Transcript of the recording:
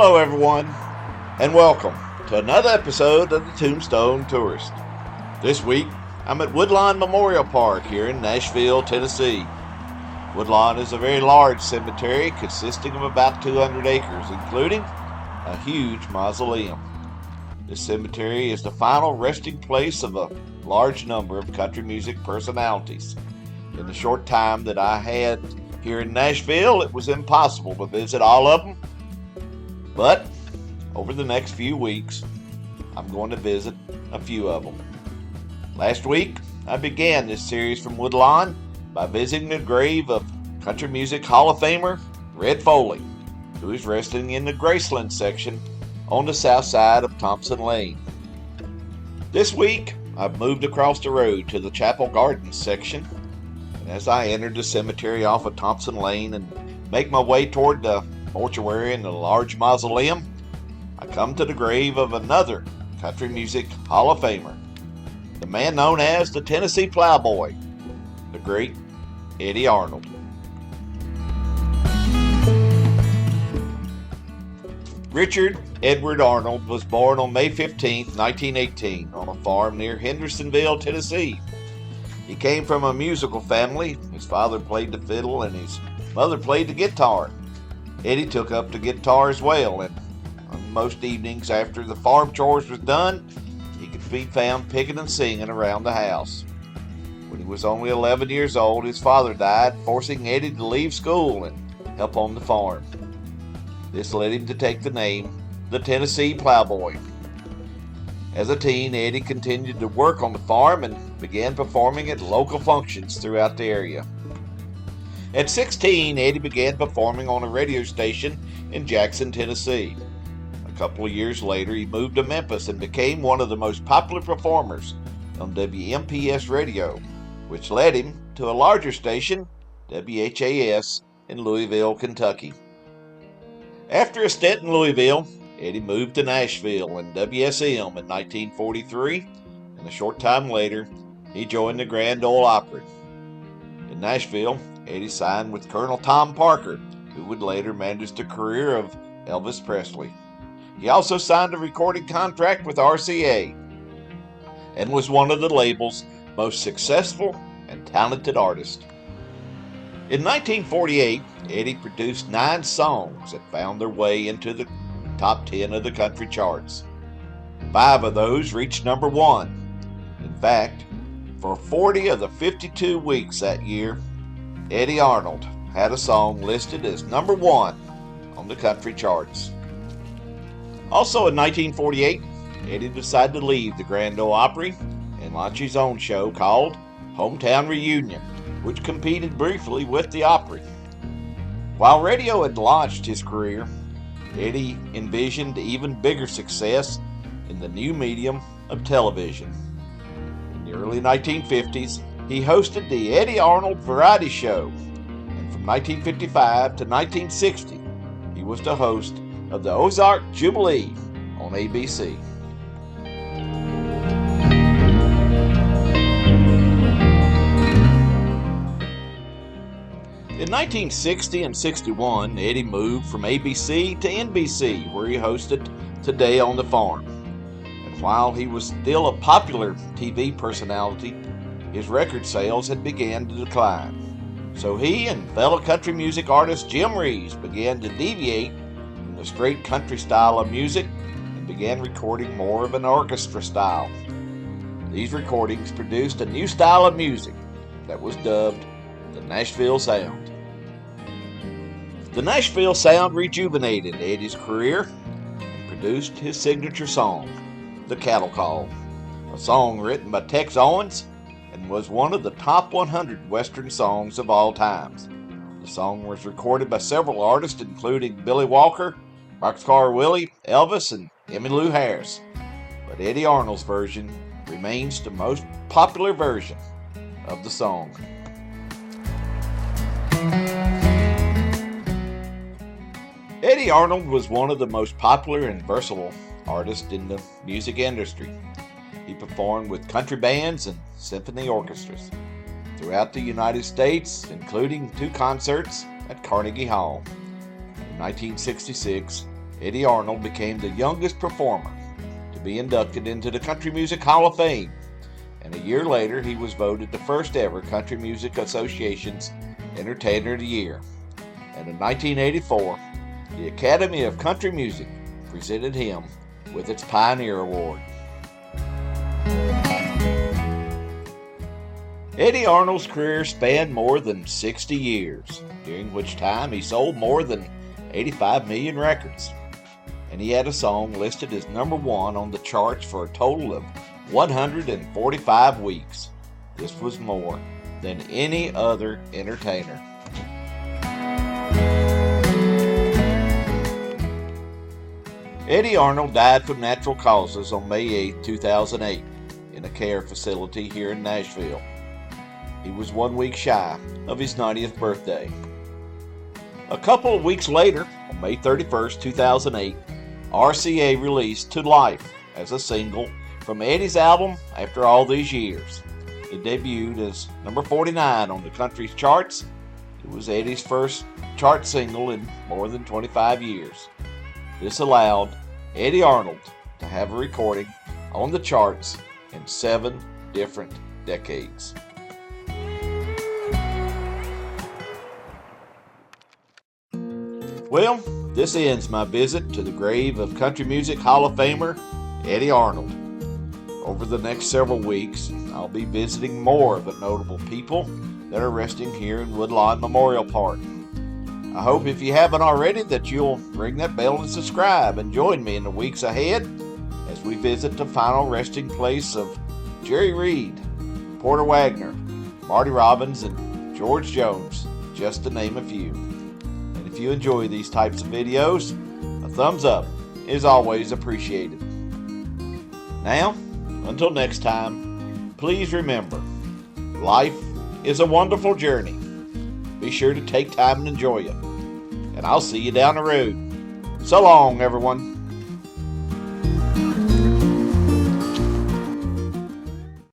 Hello everyone, and welcome to another episode of the Tombstone Tourist. This week, I'm at Woodlawn Memorial Park here in Nashville, Tennessee. Woodlawn is a very large cemetery consisting of about 200 acres, including a huge mausoleum. This cemetery is the final resting place of a large number of country music personalities. In the short time that I had here in Nashville, it was impossible to visit all of them. But over the next few weeks, I'm going to visit a few of them. Last week, I began this series from Woodlawn by visiting the grave of country music Hall of Famer Red Foley, who is resting in the Graceland section on the south side of Thompson Lane. This week, I've moved across the road to the Chapel Gardens section, and as I entered the cemetery off of Thompson Lane and make my way toward the mortuary and the large mausoleum, I come to the grave of another country music Hall of Famer, the man known as the Tennessee Plowboy, the great Eddy Arnold. Richard Edward Arnold was born on May 15, 1918, on a farm near Hendersonville, Tennessee. He came from a musical family. His father played the fiddle and his mother played the guitar. Eddy took up the guitar as well, and on most evenings after the farm chores was done, he could be found picking and singing around the house. When he was only 11 years old, his father died, forcing Eddy to leave school and help on the farm. This led him to take the name, the Tennessee Plowboy. As a teen, Eddy continued to work on the farm and began performing at local functions throughout the area. At 16, Eddy began performing on a radio station in Jackson, Tennessee. A couple of years later, he moved to Memphis and became one of the most popular performers on WMPS radio, which led him to a larger station, WHAS, in Louisville, Kentucky. After a stint in Louisville, Eddy moved to Nashville and WSM in 1943, and a short time later, he joined the Grand Ole Opry. In Nashville, Eddy signed with Colonel Tom Parker, who would later manage the career of Elvis Presley. He also signed a recording contract with RCA and was one of the label's most successful and talented artists. In 1948, Eddy produced 9 songs that found their way into the top 10 of the country charts. 5 of those reached number 1. In fact, for 40 of the 52 weeks that year, Eddy Arnold had a song listed as number 1 on the country charts. Also in 1948, Eddy decided to leave the Grand Ole Opry and launch his own show called Hometown Reunion, which competed briefly with the Opry. While radio had launched his career, Eddy envisioned even bigger success in the new medium of television. In the early 1950s, he hosted the Eddy Arnold Variety Show, and from 1955 to 1960, he was the host of the Ozark Jubilee on ABC. In 1960 and 61, Eddy moved from ABC to NBC, where he hosted Today on the Farm. And while he was still a popular TV personality, his record sales had begun to decline. So he and fellow country music artist Jim Reeves began to deviate from the straight country style of music and began recording more of an orchestra style. These recordings produced a new style of music that was dubbed the Nashville Sound. The Nashville Sound rejuvenated Eddy's career and produced his signature song, The Cattle Call, a song written by Tex Owens and was one of the top 100 Western songs of all time. The song was recorded by several artists, including Billy Walker, Boxcar Willie, Elvis, and Emmylou Harris. But Eddy Arnold's version remains the most popular version of the song. Eddy Arnold was one of the most popular and versatile artists in the music industry. He performed with country bands and symphony orchestras throughout the United States, including 2 concerts at Carnegie Hall. In 1966, Eddy Arnold became the youngest performer to be inducted into the Country Music Hall of Fame, and a year later he was voted the first ever Country Music Association's Entertainer of the Year. And in 1984, the Academy of Country Music presented him with its Pioneer Award. Eddy Arnold's career spanned more than 60 years, during which time he sold more than 85 million records. And he had a song listed as number 1 on the charts for a total of 145 weeks. This was more than any other entertainer. Eddy Arnold died from natural causes on May 8, 2008, in a care facility here in Nashville. He was 1 week shy of his 90th birthday. A couple of weeks later, on May 31, 2008, RCA released To Life as a single from Eddy's album After All These Years. It debuted as number 49 on the country's charts. It was Eddy's first chart single in more than 25 years. This allowed Eddy Arnold to have a recording on the charts in 7 different decades. Well, this ends my visit to the grave of Country Music Hall of Famer Eddy Arnold. Over the next several weeks, I'll be visiting more of the notable people that are resting here in Woodlawn Memorial Park. I hope, if you haven't already, that you'll ring that bell and subscribe and join me in the weeks ahead as we visit the final resting place of Jerry Reed, Porter Wagoner, Marty Robbins, and George Jones, just to name a few. And if you enjoy these types of videos, a thumbs up is always appreciated. Now, until next time, please remember, life is a wonderful journey. Be sure to take time and enjoy it. And I'll see you down the road. So long, everyone.